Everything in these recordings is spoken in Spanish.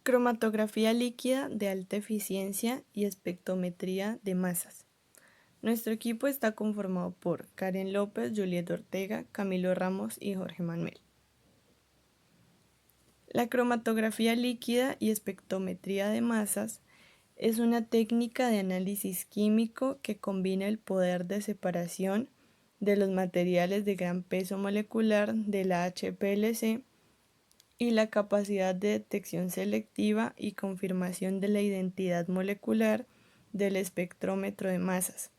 Cromatografía líquida de alta eficiencia y espectrometría de masas. Nuestro equipo está conformado por Karen López, Juliet Ortega, Camilo Ramos y Jorge Manuel. La cromatografía líquida y espectrometría de masas es una técnica de análisis químico que combina el poder de separación de los materiales de gran peso molecular de la HPLC y la capacidad de detección selectiva y confirmación de la identidad molecular del espectrómetro de masas,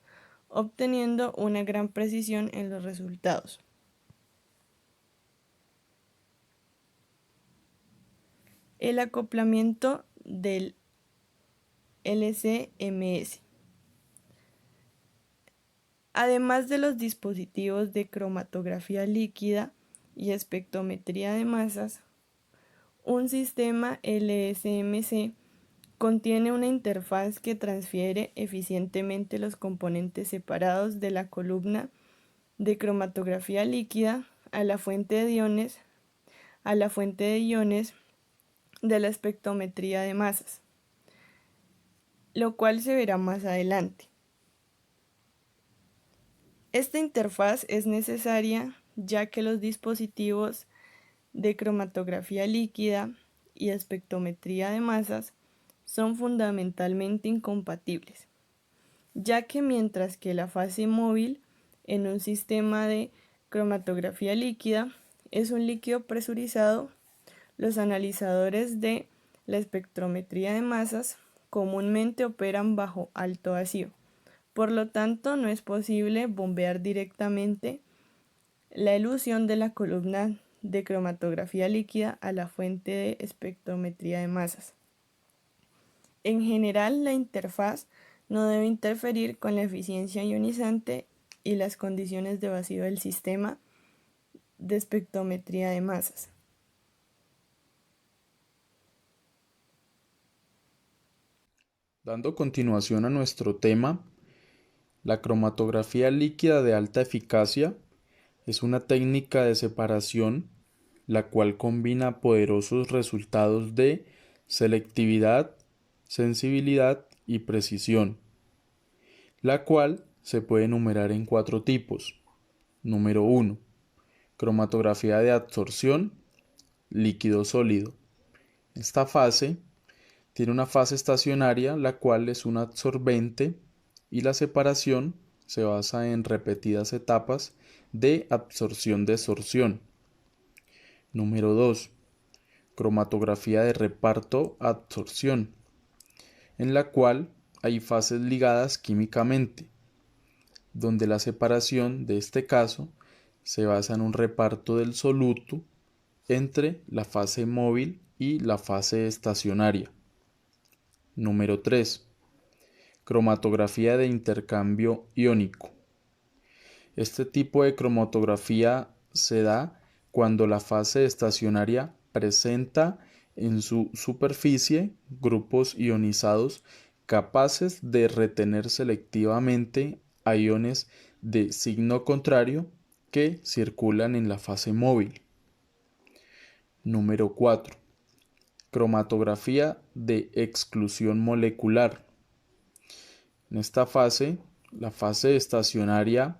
obteniendo una gran precisión en los resultados. El acoplamiento del LC-MS. Además de los dispositivos de cromatografía líquida y espectrometría de masas, un sistema LC-MS contiene una interfaz que transfiere eficientemente los componentes separados de la columna de cromatografía líquida a la fuente de iones de la espectrometría de masas, lo cual se verá más adelante. Esta interfaz es necesaria ya que los dispositivos de cromatografía líquida y espectrometría de masas son fundamentalmente incompatibles, ya que mientras que la fase móvil en un sistema de cromatografía líquida es un líquido presurizado, los analizadores de la espectrometría de masas comúnmente operan bajo alto vacío. Por lo tanto, no es posible bombear directamente la elución de la columna de cromatografía líquida a la fuente de espectrometría de masas. En general, la interfaz no debe interferir con la eficiencia ionizante y las condiciones de vacío del sistema de espectrometría de masas. Dando continuación a nuestro tema, la cromatografía líquida de alta eficacia es una técnica de separación la cual combina poderosos resultados de selectividad, sensibilidad y precisión, la cual se puede enumerar en 4 tipos. Número 1. Cromatografía de absorción, líquido sólido. Esta fase tiene una fase estacionaria, la cual es un absorbente, y la separación se basa en repetidas etapas de absorción-desorción. Número 2. Cromatografía de reparto-absorción, en la cual hay fases ligadas químicamente, donde la separación de este caso se basa en un reparto del soluto entre la fase móvil y la fase estacionaria. Número 3. Cromatografía de intercambio iónico. Este tipo de cromatografía se da cuando la fase estacionaria presenta en su superficie grupos ionizados capaces de retener selectivamente a iones de signo contrario que circulan en la fase móvil. Número 4. Cromatografía de exclusión molecular. En esta fase, la fase estacionaria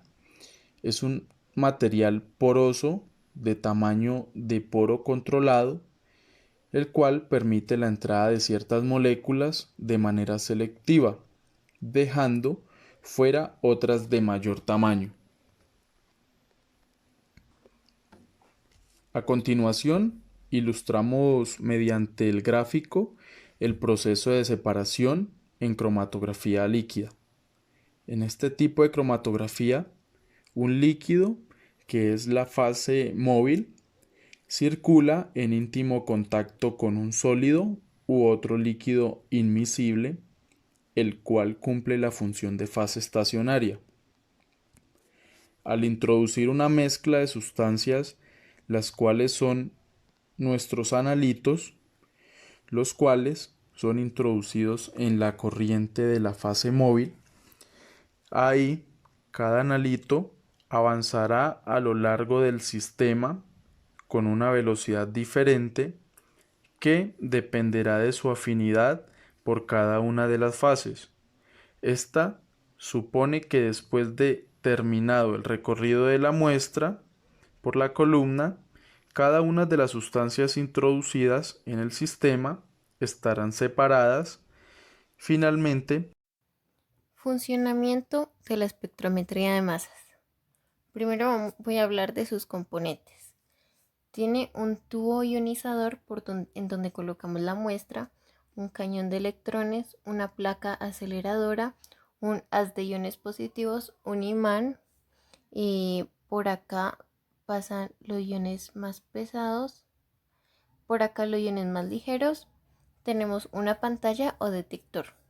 es un material poroso de tamaño de poro controlado, el cual permite la entrada de ciertas moléculas de manera selectiva, dejando fuera otras de mayor tamaño. A continuación, ilustramos mediante el gráfico el proceso de separación en cromatografía líquida. En este tipo de cromatografía, un líquido, que es la fase móvil, circula en íntimo contacto con un sólido u otro líquido inmiscible, el cual cumple la función de fase estacionaria. Al introducir una mezcla de sustancias, las cuales son nuestros analitos, los cuales son introducidos en la corriente de la fase móvil, ahí cada analito avanzará a lo largo del sistema con una velocidad diferente que dependerá de su afinidad por cada una de las fases. Esta supone que después de terminado el recorrido de la muestra por la columna, cada una de las sustancias introducidas en el sistema estarán separadas. Finalmente, Funcionamiento de la espectrometría de masas. Primero voy a hablar de sus componentes. Tiene un tubo ionizador en donde colocamos la muestra, un cañón de electrones, una placa aceleradora, un haz de iones positivos, un imán, y por acá pasan los iones más pesados, por acá los iones más ligeros. Tenemos una pantalla o detector.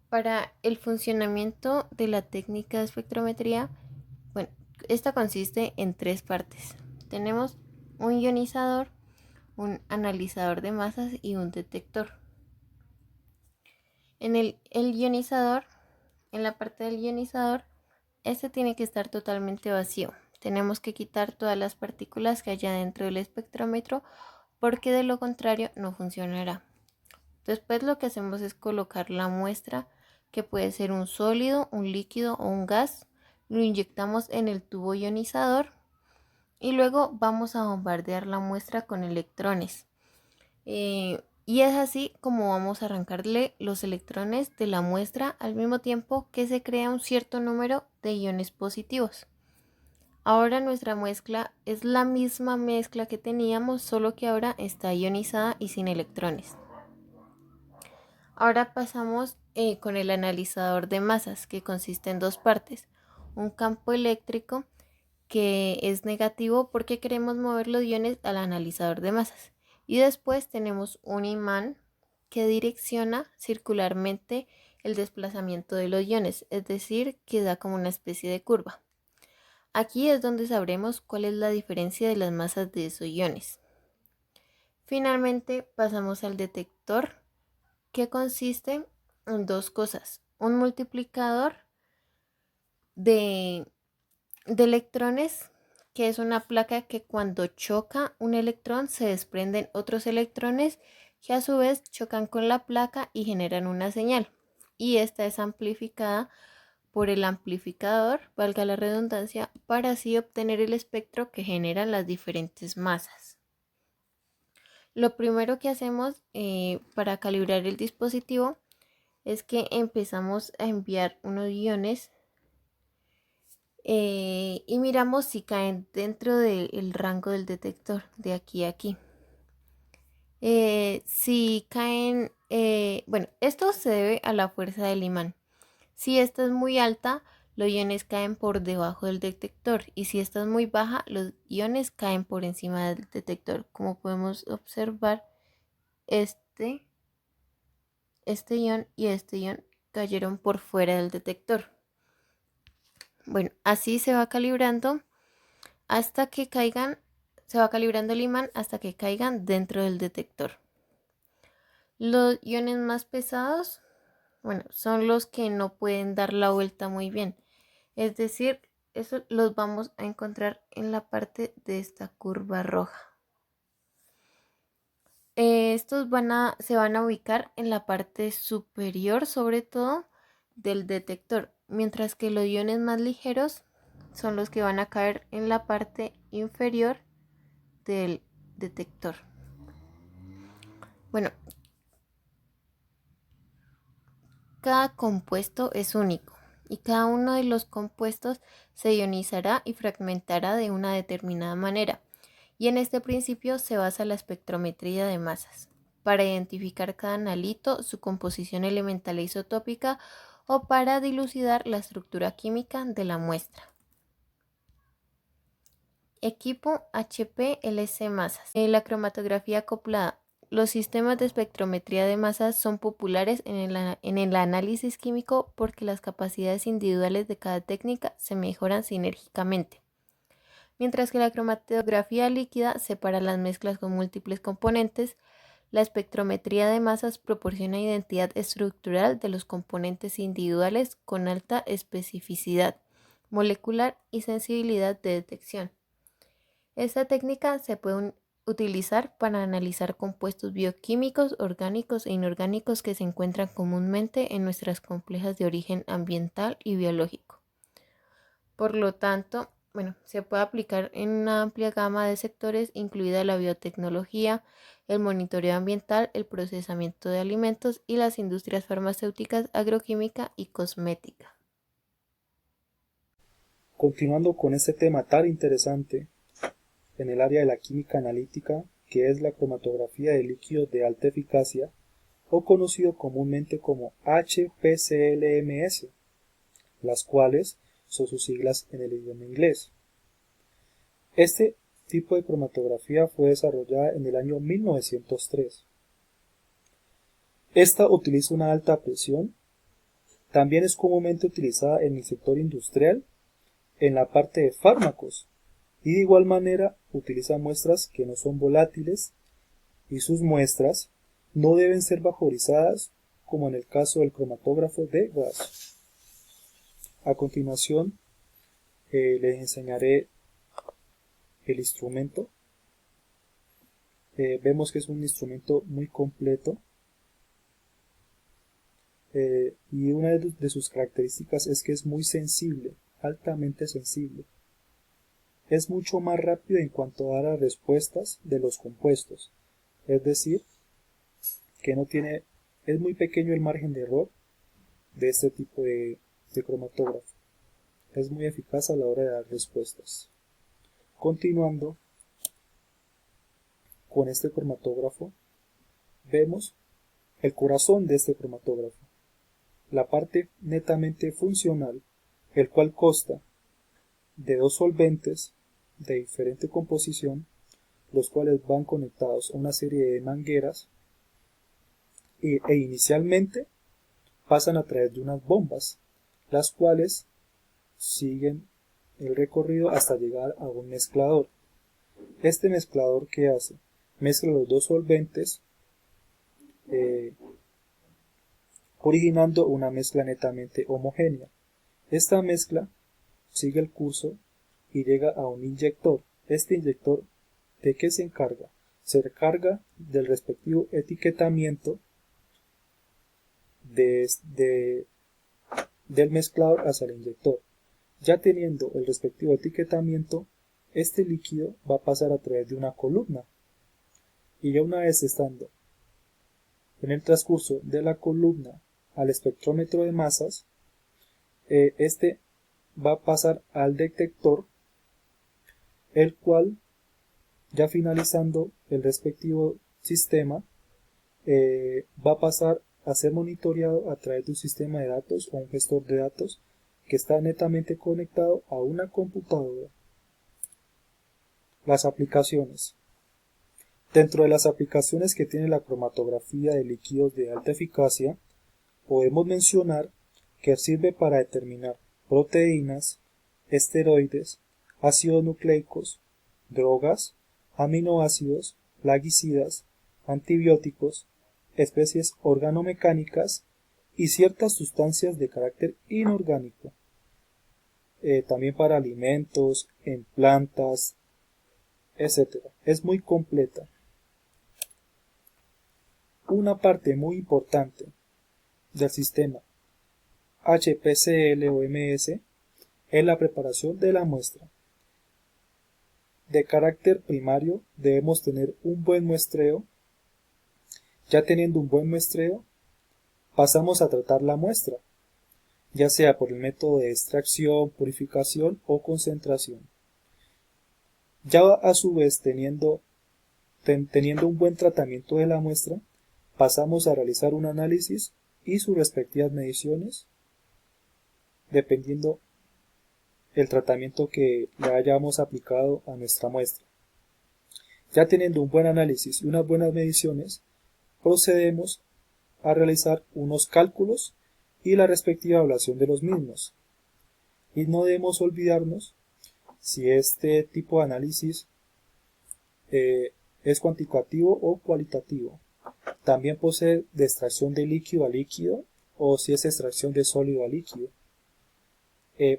Para el funcionamiento de la técnica de espectrometría, bueno, esta consiste en tres partes. Tenemos un ionizador, un analizador de masas y un detector. En el ionizador, en la parte del ionizador, este tiene que estar totalmente vacío. Tenemos que quitar todas las partículas que haya dentro del espectrómetro porque de lo contrario no funcionará. Después lo que hacemos es colocar la muestra, que puede ser un sólido, un líquido o un gas. Lo inyectamos en el tubo ionizador y luego vamos a bombardear la muestra con electrones. Y es así como vamos a arrancarle los electrones de la muestra al mismo tiempo que se crea un cierto número de iones positivos. Ahora nuestra mezcla es la misma mezcla que teníamos, solo que ahora está ionizada y sin electrones. Ahora pasamos con el analizador de masas, que consiste en dos partes. Un campo eléctrico que es negativo porque queremos mover los iones al analizador de masas. Y después tenemos un imán que direcciona circularmente el desplazamiento de los iones, es decir, que da como una especie de curva. Aquí es donde sabremos cuál es la diferencia de las masas de esos iones. Finalmente pasamos al detector, que consiste en dos cosas: un multiplicador de electrones, que es una placa que cuando choca un electrón se desprenden otros electrones que a su vez chocan con la placa y generan una señal, y esta es amplificada por el amplificador, valga la redundancia, para así obtener el espectro que generan las diferentes masas. Lo primero que hacemos para calibrar el dispositivo es que empezamos a enviar unos iones y miramos si caen dentro del rango del detector, de aquí a aquí. Si caen, bueno, esto se debe a la fuerza del imán. Si esta es muy alta, los iones caen por debajo del detector, y si esta es muy baja, los iones caen por encima del detector. Como podemos observar, este ion y este ion cayeron por fuera del detector. Bueno, así se va calibrando hasta que caigan, se va calibrando el imán hasta que caigan dentro del detector. Los iones más pesados, bueno, son los que no pueden dar la vuelta muy bien. Es decir, eso los vamos a encontrar en la parte de esta curva roja. Estos se van a ubicar en la parte superior, sobre todo, del detector, mientras que los iones más ligeros son los que van a caer en la parte inferior del detector. Bueno, cada compuesto es único y cada uno de los compuestos se ionizará y fragmentará de una determinada manera. Y en este principio se basa la espectrometría de masas, para identificar cada analito, su composición elemental e isotópica, o para dilucidar la estructura química de la muestra. Equipo HPLC masas. La cromatografía acoplada. Los sistemas de espectrometría de masas son populares en el análisis químico porque las capacidades individuales de cada técnica se mejoran sinérgicamente. Mientras que la cromatografía líquida separa las mezclas con múltiples componentes, la espectrometría de masas proporciona identidad estructural de los componentes individuales con alta especificidad molecular y sensibilidad de detección. Esta técnica se puede utilizar para analizar compuestos bioquímicos, orgánicos e inorgánicos que se encuentran comúnmente en nuestras complejas de origen ambiental y biológico. Por lo tanto, se puede aplicar en una amplia gama de sectores, incluida la biotecnología, el monitoreo ambiental, el procesamiento de alimentos y las industrias farmacéuticas, agroquímica y cosmética. Continuando con este tema tan interesante en el área de la química analítica, que es la cromatografía de líquidos de alta eficacia, o conocido comúnmente como HPCLMS, las cuales son sus siglas en el idioma inglés. Este tipo de cromatografía fue desarrollada en el año 1903. Esta utiliza una alta presión, también es comúnmente utilizada en el sector industrial, en la parte de fármacos, y de igual manera utiliza muestras que no son volátiles y sus muestras no deben ser vaporizadas como en el caso del cromatógrafo de gas. A continuación les enseñaré el instrumento. Vemos que es un instrumento muy completo y una de sus características es que es muy sensible, altamente sensible. Es mucho más rápido en cuanto a las respuestas de los compuestos, es decir, que es muy pequeño el margen de error de este tipo de cromatógrafo. Es muy eficaz a la hora de dar respuestas. Continuando con este cromatógrafo, vemos el corazón de este cromatógrafo, la parte netamente funcional, el cual consta de dos solventes de diferente composición, los cuales van conectados a una serie de mangueras e inicialmente pasan a través de unas bombas, las cuales siguen el recorrido hasta llegar a un mezclador. Este mezclador, ¿qué hace? Mezcla los dos solventes originando una mezcla netamente homogénea. Esta mezcla sigue el curso y llega a un inyector. Este inyector, ¿de qué se encarga? Se encarga del respectivo etiquetamiento del mezclador hacia el inyector. Ya teniendo el respectivo etiquetamiento, este líquido va a pasar a través de una columna. Y ya una vez estando en el transcurso de la columna al espectrómetro de masas, este va a pasar al detector, el cual, ya finalizando el respectivo sistema, va a pasar a ser monitoreado a través de un sistema de datos o un gestor de datos que está netamente conectado a una computadora. Las aplicaciones. Dentro de las aplicaciones que tiene la cromatografía de líquidos de alta eficacia, podemos mencionar que sirve para determinar proteínas, esteroides, ácidos nucleicos, drogas, aminoácidos, plaguicidas, antibióticos, especies organomecánicas y ciertas sustancias de carácter inorgánico. También para alimentos, en plantas, etc. Es muy completa. Una parte muy importante del sistema HPCL o MS es la preparación de la muestra. De carácter primario debemos tener un buen muestreo. Ya teniendo un buen muestreo, pasamos a tratar la muestra, ya sea por el método de extracción, purificación o concentración. Ya a su vez teniendo un buen tratamiento de la muestra, pasamos a realizar un análisis y sus respectivas mediciones, dependiendo el tratamiento que le hayamos aplicado a nuestra muestra. Ya teniendo un buen análisis y unas buenas mediciones, procedemos a realizar unos cálculos y la respectiva evaluación de los mismos. Y no debemos olvidarnos si este tipo de análisis es cuantitativo o cualitativo. También puede ser de extracción de líquido a líquido o si es extracción de sólido a líquido.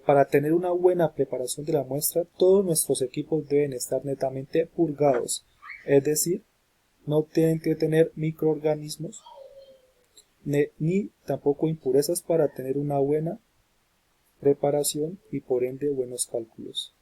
Para tener una buena preparación de la muestra, todos nuestros equipos deben estar netamente purgados, Es decir, no tienen que tener microorganismos ni tampoco impurezas para tener una buena preparación y por ende buenos cálculos.